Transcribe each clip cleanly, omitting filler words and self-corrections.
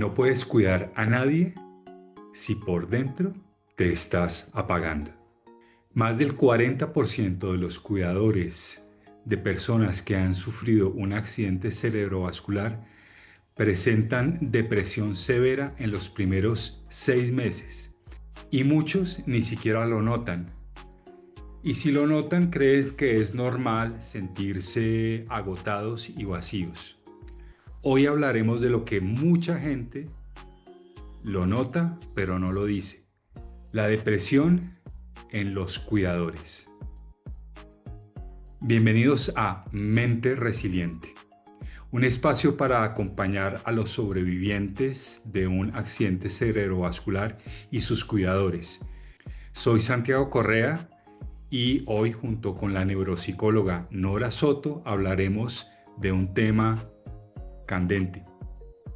No puedes cuidar a nadie si por dentro te estás apagando. Más del 40% de los cuidadores de personas que han sufrido un accidente cerebrovascular presentan depresión severa en los primeros 6 meses y muchos ni siquiera lo notan. Y si lo notan, creen que es normal sentirse agotados y vacíos. Hoy hablaremos de lo que mucha gente lo nota, pero no lo dice. La depresión en los cuidadores. Bienvenidos a Mente Resiliente, un espacio para acompañar a los sobrevivientes de un accidente cerebrovascular y sus cuidadores. Soy Santiago Correa y hoy, junto con la neuropsicóloga Nora Soto, hablaremos de un tema candente: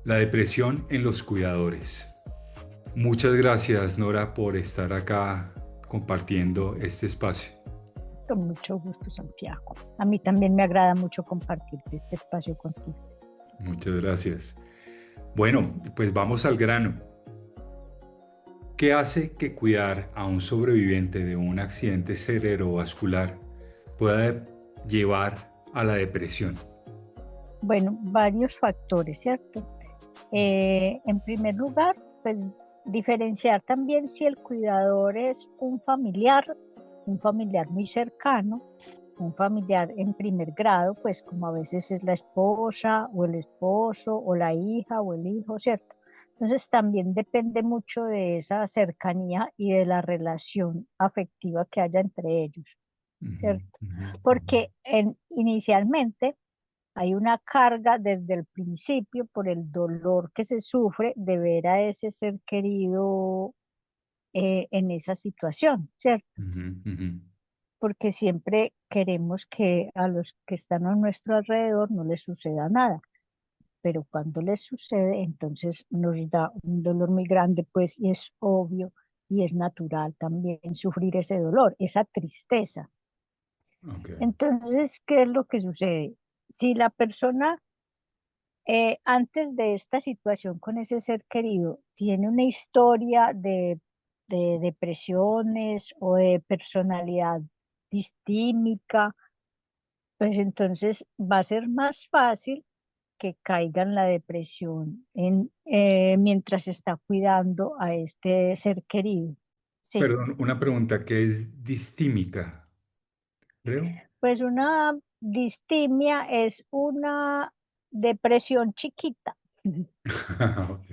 la depresión en los cuidadores. Muchas gracias, Nora, por estar acá compartiendo este espacio. Con mucho gusto, Santiago. A mí también me agrada mucho compartir este espacio contigo. Muchas gracias. Bueno, pues vamos al grano. ¿Qué hace que cuidar a un sobreviviente de un accidente cerebrovascular pueda llevar a la depresión? Bueno, varios factores, ¿cierto? En primer lugar, pues diferenciar también si el cuidador es un familiar muy cercano, un familiar en primer grado, pues como a veces es la esposa o el esposo o la hija o el hijo, ¿cierto? Entonces también depende mucho de esa cercanía y de la relación afectiva que haya entre ellos, Ujú, ¿cierto? ujú, ujú. Porque inicialmente hay una carga desde el principio por el dolor que se sufre de ver a ese ser querido en esa situación, ¿cierto? Ujú, ujú. Porque siempre queremos que a los que están a nuestro alrededor no les suceda nada, pero cuando les sucede, entonces nos da un dolor muy grande, pues, y es obvio y es natural también sufrir ese dolor, esa tristeza. Ok. Entonces, ¿qué es lo que sucede? Si la persona antes de esta situación con ese ser querido, tiene una historia de depresiones o de personalidad distímica, pues entonces va a ser más fácil que caiga en la depresión mientras está cuidando a este ser querido. Sí, Perdón, una pregunta que es distímica, creo. pues una distimia es una depresión chiquita. Ok.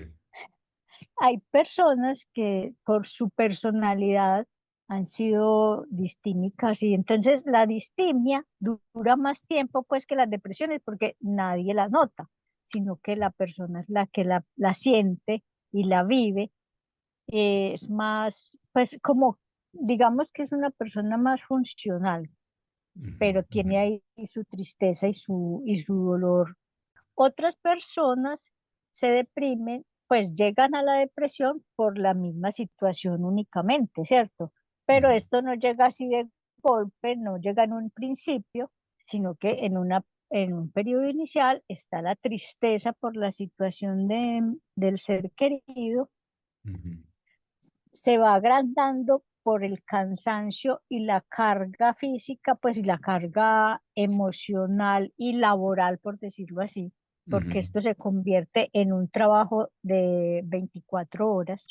Hay personas que por su personalidad han sido distímicas y entonces la distimia dura más tiempo pues que las depresiones porque nadie la nota, sino que la persona es la que la siente y la vive. Es más, pues como digamos que es una persona más funcional, Ujú, pero ujú, tiene ahí su tristeza y su dolor. Otras personas se deprimen, pues llegan a la depresión por la misma situación únicamente, ¿cierto? Pero ujú, esto no llega así de golpe, no llega en un principio, sino que en un periodo inicial está la tristeza por la situación del ser querido, ujú, se va agrandando por el cansancio y la carga física, pues y la carga emocional y laboral, por decirlo así, ujú, porque esto se convierte en un trabajo de 24 horas.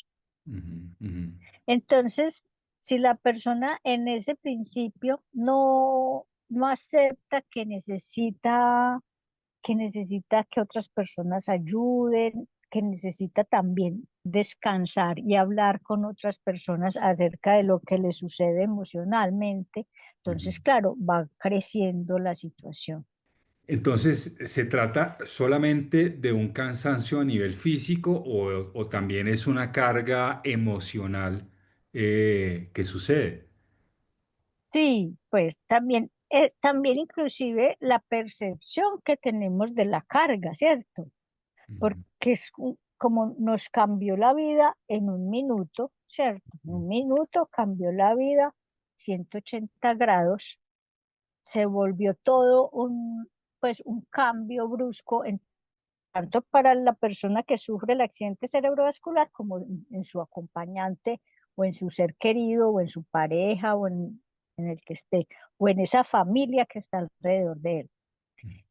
ujú, ujú, Entonces, si la persona en ese principio no acepta que necesita que otras personas ayuden, que necesita también descansar y hablar con otras personas acerca de lo que le sucede emocionalmente. ujú. Entonces, claro, va creciendo la situación. Entonces, ¿se trata solamente de un cansancio a nivel físico o también es una carga emocional que sucede? Sí, pues también inclusive la percepción que tenemos de la carga, ¿cierto? Ujú, Porque como nos cambió la vida en un minuto, ¿cierto? En un minuto cambió la vida 180 grados, se volvió todo pues un cambio brusco en tanto para la persona que sufre el accidente cerebrovascular como en su acompañante o en su ser querido o en su pareja o en el que esté o en esa familia que está alrededor de él.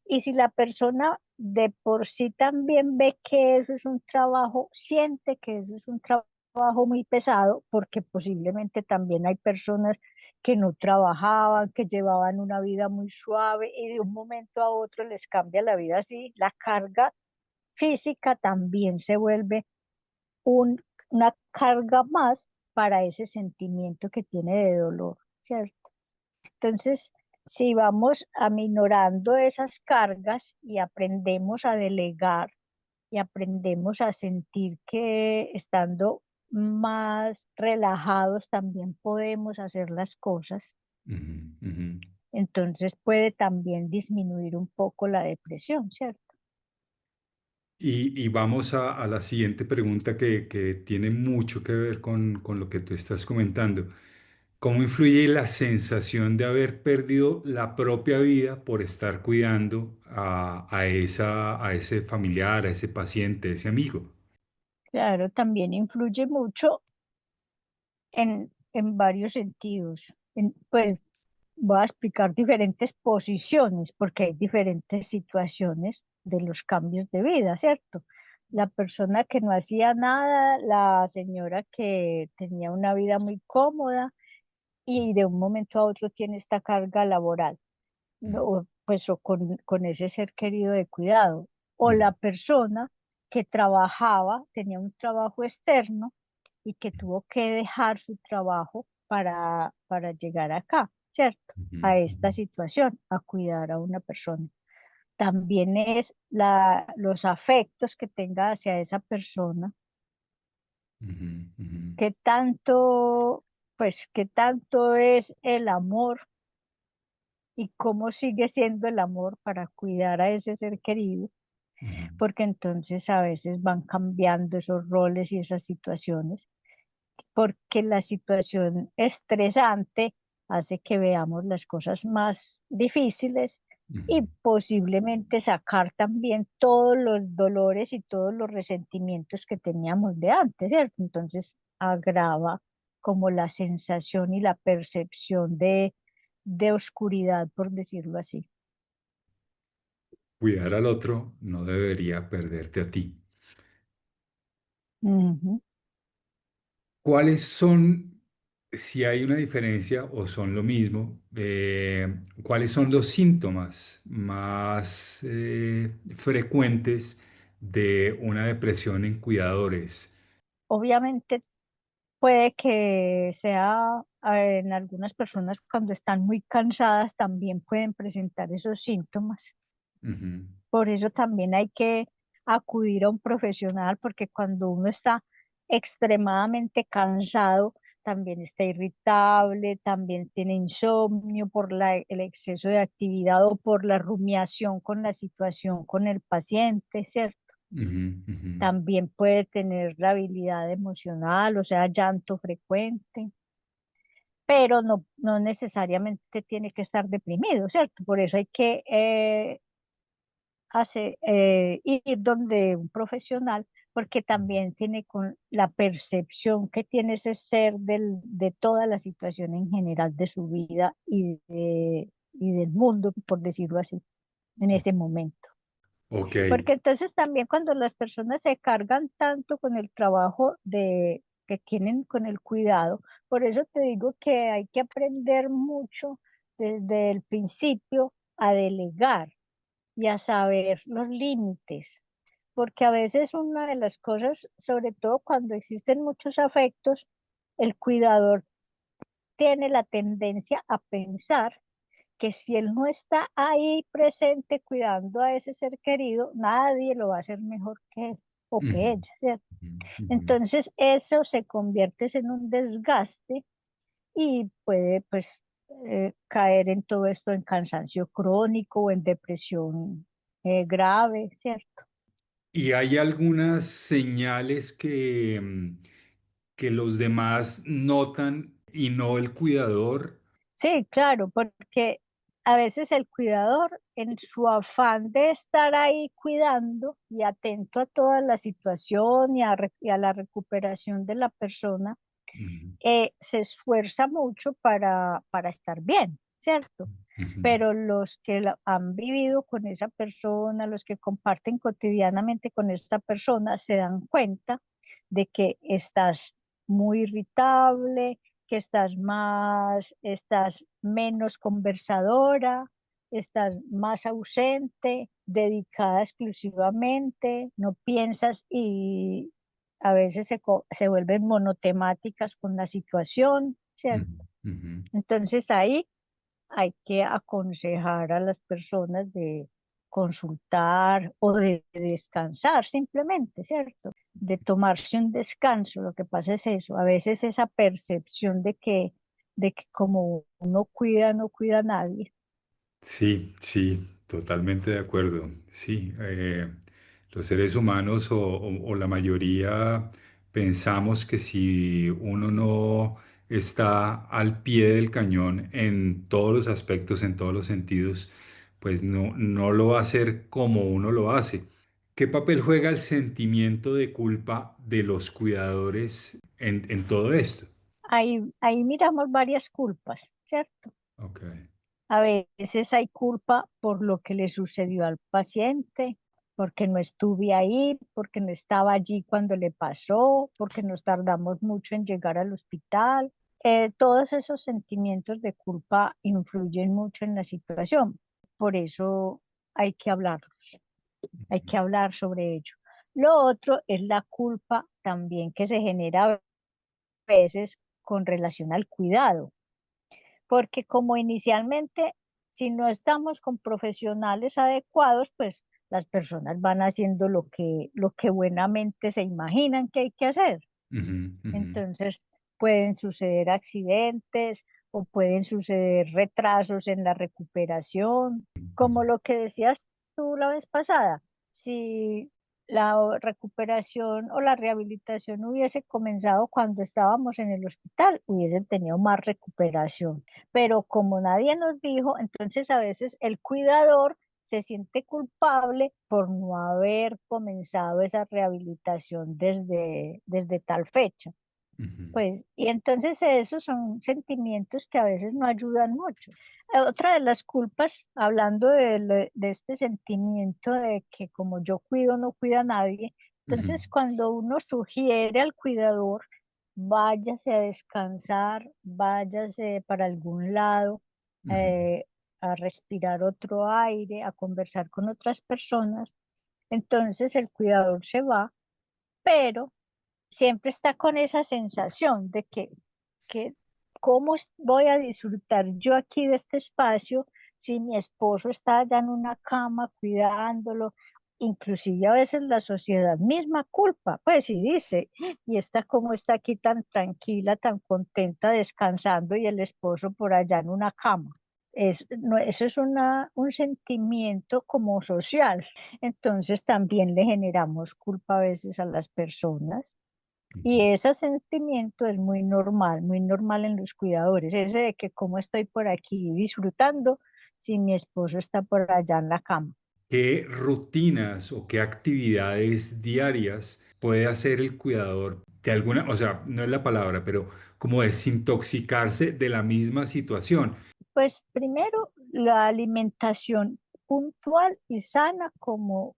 Y si la persona de por sí también ve que eso es un trabajo, siente que eso es un trabajo muy pesado, porque posiblemente también hay personas que no trabajaban, que llevaban una vida muy suave y de un momento a otro les cambia la vida así, la carga física también se vuelve un- una carga más para ese sentimiento que tiene de dolor, ¿cierto? Entonces, si vamos aminorando esas cargas y aprendemos a delegar y aprendemos a sentir que estando más relajados también podemos hacer las cosas, ujú, ujú. entonces puede también disminuir un poco la depresión, ¿cierto? Y vamos a la siguiente pregunta que tiene mucho que ver con lo que tú estás comentando. ¿Cómo influye la sensación de haber perdido la propia vida por estar cuidando a ese familiar, a ese paciente, a ese amigo? Claro, también influye mucho en varios sentidos. Pues voy a explicar diferentes posiciones porque hay diferentes situaciones de los cambios de vida, ¿cierto? La persona que no hacía nada, la señora que tenía una vida muy cómoda y de un momento a otro tiene esta carga laboral, pues o con ese ser querido de cuidado, o Mm, la persona que trabajaba, tenía un trabajo externo y que tuvo que dejar su trabajo para llegar acá, ¿cierto? ujú, A ujú, esta situación, a cuidar a una persona. También es los afectos que tenga hacia esa persona, ujú, ujú, qué tanto, pues, qué tanto es el amor y cómo sigue siendo el amor para cuidar a ese ser querido, ujú. porque entonces a veces van cambiando esos roles y esas situaciones, porque la situación estresante hace que veamos las cosas más difíciles y Ujú. posiblemente sacar también todos los dolores y todos los resentimientos que teníamos de antes, ¿cierto? Entonces agrava como la sensación y la percepción de oscuridad, por decirlo así. Cuidar al otro no debería perderte a ti. Ujú. ¿Cuáles son, si hay una diferencia o son lo mismo, cuáles son los síntomas más frecuentes de una depresión en cuidadores? Obviamente puede que sea en algunas personas cuando están muy cansadas también pueden presentar esos síntomas. Ujú, Por eso también hay que acudir a un profesional porque cuando uno está extremadamente cansado, también está irritable, también tiene insomnio por el exceso de actividad o por la rumiación con la situación con el paciente, ¿cierto? ujú, ujú, También puede tener la habilidad emocional, o sea, llanto frecuente, pero no necesariamente tiene que estar deprimido, ¿cierto? Por eso hay que ir donde un profesional, porque también tiene con la percepción que tiene ese ser de toda la situación en general de su vida y del mundo, por decirlo así, en ese momento. ok. Porque entonces también cuando las personas se cargan tanto con el trabajo que tienen con el cuidado, por eso te digo que hay que aprender mucho desde el principio a delegar y a saber los límites, porque a veces una de las cosas, sobre todo cuando existen muchos afectos, el cuidador tiene la tendencia a pensar que si él no está ahí presente cuidando a ese ser querido, nadie lo va a hacer mejor que él o que Ujú, ella, ¿cierto? ujú, ujú. Entonces eso se convierte en un desgaste y puede pues caer en todo esto en cansancio crónico o en depresión grave, ¿cierto? ¿Y hay algunas señales que los demás notan y no el cuidador? Sí, claro, porque a veces el cuidador, en su afán de estar ahí cuidando y atento a toda la situación y a la recuperación de la persona, Ujú, se esfuerza mucho para estar bien, ¿cierto? ujú, Pero los que han vivido con esa persona, los que comparten cotidianamente con esta persona, se dan cuenta de que estás muy irritable, que estás menos conversadora, estás más ausente, dedicada exclusivamente, no piensas y a veces se vuelven monotemáticas con la situación, ¿cierto? ujú, ujú. Entonces ahí hay que aconsejar a las personas de consultar o de descansar simplemente, ¿cierto? De tomarse un descanso. Lo que pasa es eso, a veces esa percepción de que como uno cuida, no cuida a nadie. Sí, sí, totalmente de acuerdo. Sí, los seres humanos o la mayoría pensamos que si uno no está al pie del cañón en todos los aspectos, en todos los sentidos, pues no lo va a hacer como uno lo hace. ¿Qué papel juega el sentimiento de culpa de los cuidadores en todo esto? Ahí miramos varias culpas, ¿cierto? Ok. A veces hay culpa por lo que le sucedió al paciente, porque no estuve ahí, porque no estaba allí cuando le pasó, porque nos tardamos mucho en llegar al hospital. Todos esos sentimientos de culpa influyen mucho en la situación. Por eso hay que hablarlos, hay que hablar sobre ello. Lo otro es la culpa también que se genera a veces con relación al cuidado, porque como inicialmente, si no estamos con profesionales adecuados, pues las personas van haciendo lo que buenamente se imaginan que hay que hacer. Ujú, ujú. Entonces pueden suceder accidentes o pueden suceder retrasos en la recuperación, como lo que decías tú la vez pasada. Si la recuperación o la rehabilitación hubiese comenzado cuando estábamos en el hospital, hubiesen tenido más recuperación. Pero como nadie nos dijo, entonces a veces el cuidador se siente culpable por no haber comenzado esa rehabilitación desde tal fecha. Ujú. Pues, y entonces esos son sentimientos que a veces no ayudan mucho. Otra de las culpas, hablando de este sentimiento de que como yo cuido, no cuida a nadie, Ujú, entonces cuando uno sugiere al cuidador, váyase a descansar, váyase para algún lado, ujú, eh, a respirar otro aire, a conversar con otras personas, entonces el cuidador se va, pero siempre está con esa sensación de que cómo voy a disfrutar yo aquí de este espacio si mi esposo está allá en una cama cuidándolo. Inclusive a veces la sociedad misma culpa, pues y dice, y esta cómo está aquí tan tranquila, tan contenta, descansando y el esposo por allá en una cama. Eso es un sentimiento como social. Entonces también le generamos culpa a veces a las personas. Y ujú. ese sentimiento es muy normal en los cuidadores, ese de que cómo estoy por aquí disfrutando si mi esposo está por allá en la cama. ¿Qué rutinas o qué actividades diarias puede hacer el cuidador de alguna, o sea, no es la palabra, pero como desintoxicarse de la misma situación? Pues primero, la alimentación puntual y sana como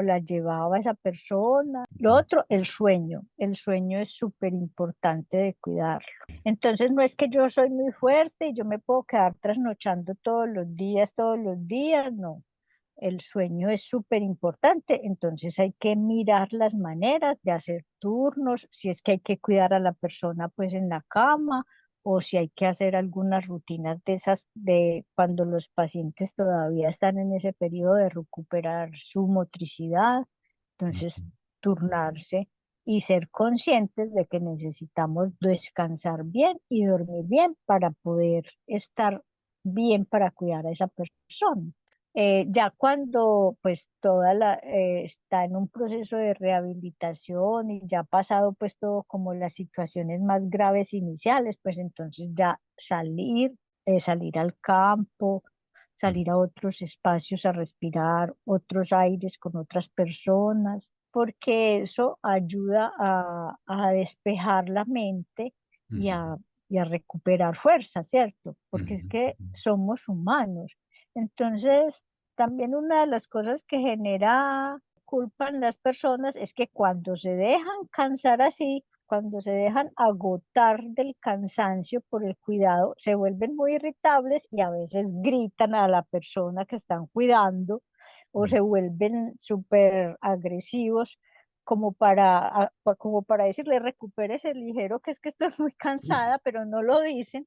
la llevaba esa persona. Lo otro, el sueño. El sueño es súper importante de cuidarlo. Entonces, no es que yo soy muy fuerte y yo me puedo quedar trasnochando todos los días, no. El sueño es súper importante, entonces hay que mirar las maneras de hacer turnos, si es que hay que cuidar a la persona pues en la cama o si hay que hacer algunas rutinas de esas de cuando los pacientes todavía están en ese periodo de recuperar su motricidad, entonces turnarse y ser conscientes de que necesitamos descansar bien y dormir bien para poder estar bien para cuidar a esa persona. Ya cuando pues está en un proceso de rehabilitación y ya ha pasado pues todo como las situaciones más graves iniciales, pues entonces ya salir al campo, mm, salir a otros espacios a respirar otros aires con otras personas, porque eso ayuda a despejar la mente y ujú, a, y a recuperar fuerza, ¿cierto? Porque es ujú, que somos humanos. Entonces, también una de las cosas que genera culpa en las personas es que cuando se dejan cansar así, cuando se dejan agotar del cansancio por el cuidado, se vuelven muy irritables y a veces gritan a la persona que están cuidando o ujú, se vuelven súper agresivos como para decirle, recupérese ligero, que es que estoy muy cansada, pero no lo dicen.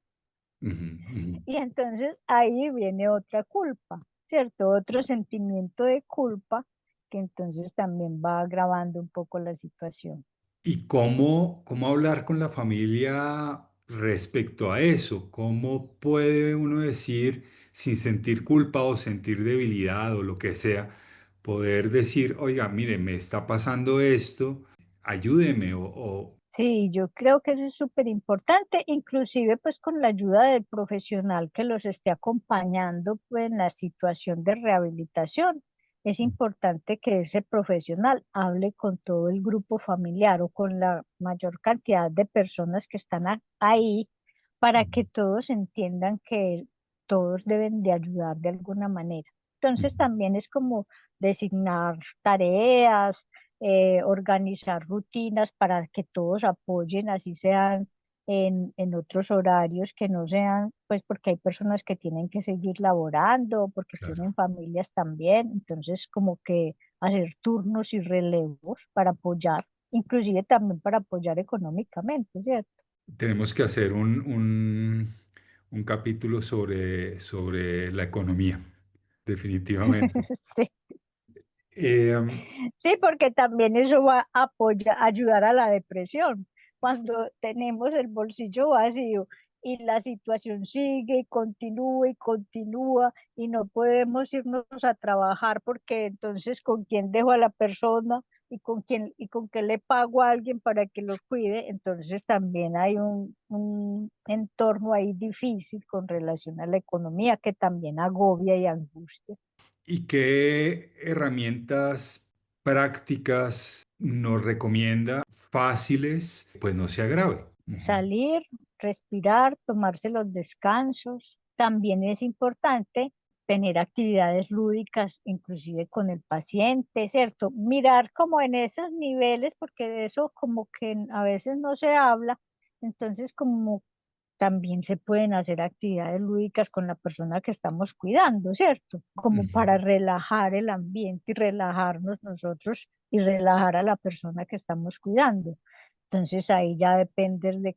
ujú, ujú. Y entonces ahí viene otra culpa, ¿cierto? Otro sentimiento de culpa que entonces también va agravando un poco la situación. ¿Y cómo hablar con la familia respecto a eso? ¿Cómo puede uno decir, sin sentir culpa o sentir debilidad o lo que sea, poder decir, oiga, mire, me está pasando esto, ayúdeme o... Sí, yo creo que eso es súper importante, inclusive pues con la ayuda del profesional que los esté acompañando pues, en la situación de rehabilitación. Es importante que ese profesional hable con todo el grupo familiar o con la mayor cantidad de personas que están ahí para que todos entiendan que todos deben de ayudar de alguna manera. Entonces también es como designar tareas, organizar rutinas para que todos apoyen, así sean en otros horarios que no sean, pues porque hay personas que tienen que seguir laborando, porque Claro. tienen familias también, entonces como que hacer turnos y relevos para apoyar, inclusive también para apoyar económicamente, ¿cierto? Tenemos que hacer un capítulo sobre la economía, definitivamente. Sí. Eh, Sí, porque también eso va a ayudar a la depresión. Cuando tenemos el bolsillo vacío y la situación sigue y continúa y no podemos irnos a trabajar porque entonces con quién dejo a la persona y con qué le pago a alguien para que lo cuide, entonces también hay un entorno ahí difícil con relación a la economía que también agobia y angustia. ¿Y qué herramientas prácticas nos recomienda fáciles, pues no se agrave? Ujú, Salir, respirar, tomarse los descansos. También es importante tener actividades lúdicas, inclusive con el paciente, ¿cierto? Mirar como en esos niveles, porque de eso como que a veces no se habla, entonces como también se pueden hacer actividades lúdicas con la persona que estamos cuidando, ¿cierto? Como ujú. para relajar el ambiente y relajarnos nosotros y relajar a la persona que estamos cuidando. Entonces ahí ya depende de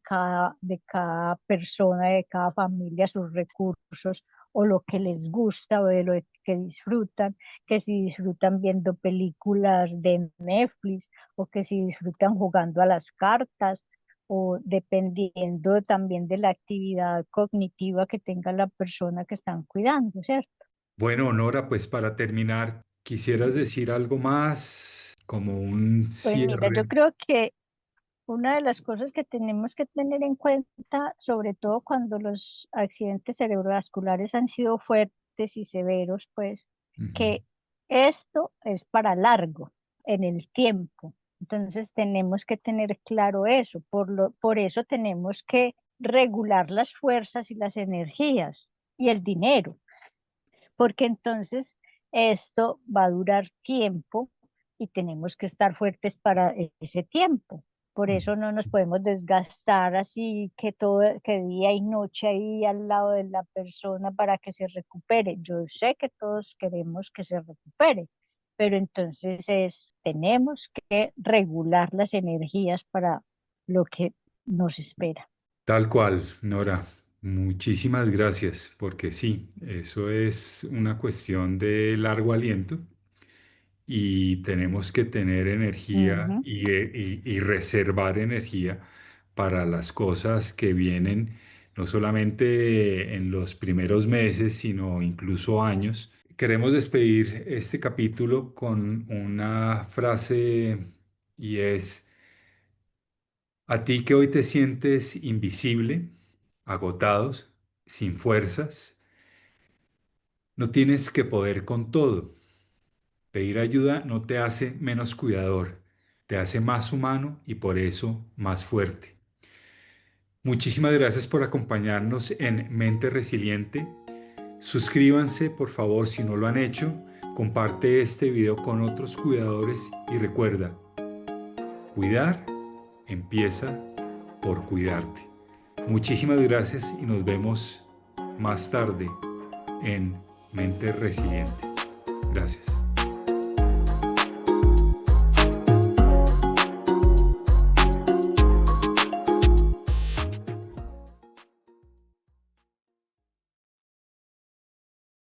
cada persona, de cada familia, sus recursos o lo que les gusta o de lo que disfrutan, que si disfrutan viendo películas de Netflix o que si disfrutan jugando a las cartas o dependiendo también de la actividad cognitiva que tenga la persona que están cuidando, ¿cierto? Bueno, Nora, pues para terminar, ¿quisieras decir algo más como un Pues mira, yo cierre? creo que una de las cosas que tenemos que tener en cuenta, sobre todo cuando los accidentes cerebrovasculares han sido fuertes y severos, pues Ujú. que esto es para largo en el tiempo. Entonces tenemos que tener claro eso. Por eso tenemos que regular las fuerzas y las energías y el dinero, porque entonces esto va a durar tiempo y tenemos que estar fuertes para ese tiempo. Por eso no nos podemos desgastar así que día y noche ahí al lado de la persona para que se recupere. Yo sé que todos queremos que se recupere, pero entonces tenemos que regular las energías para lo que nos espera. Tal cual, Nora. Muchísimas gracias, porque sí, eso es una cuestión de largo aliento y tenemos que tener energía Ujú. y reservar energía para las cosas que vienen, no solamente en los primeros meses, sino incluso años. Queremos despedir este capítulo con una frase y es, a ti que hoy te sientes invisible, agotados, sin fuerzas, No tienes que poder con todo. Pedir ayuda no te hace menos cuidador, te hace más humano y por eso más fuerte. Muchísimas gracias por acompañarnos en Mente Resiliente. Suscríbanse, por favor, si no lo han hecho. Comparte este video con otros cuidadores y recuerda, cuidar empieza por cuidarte. Muchísimas gracias y nos vemos más tarde en Mente Resiliente. Gracias.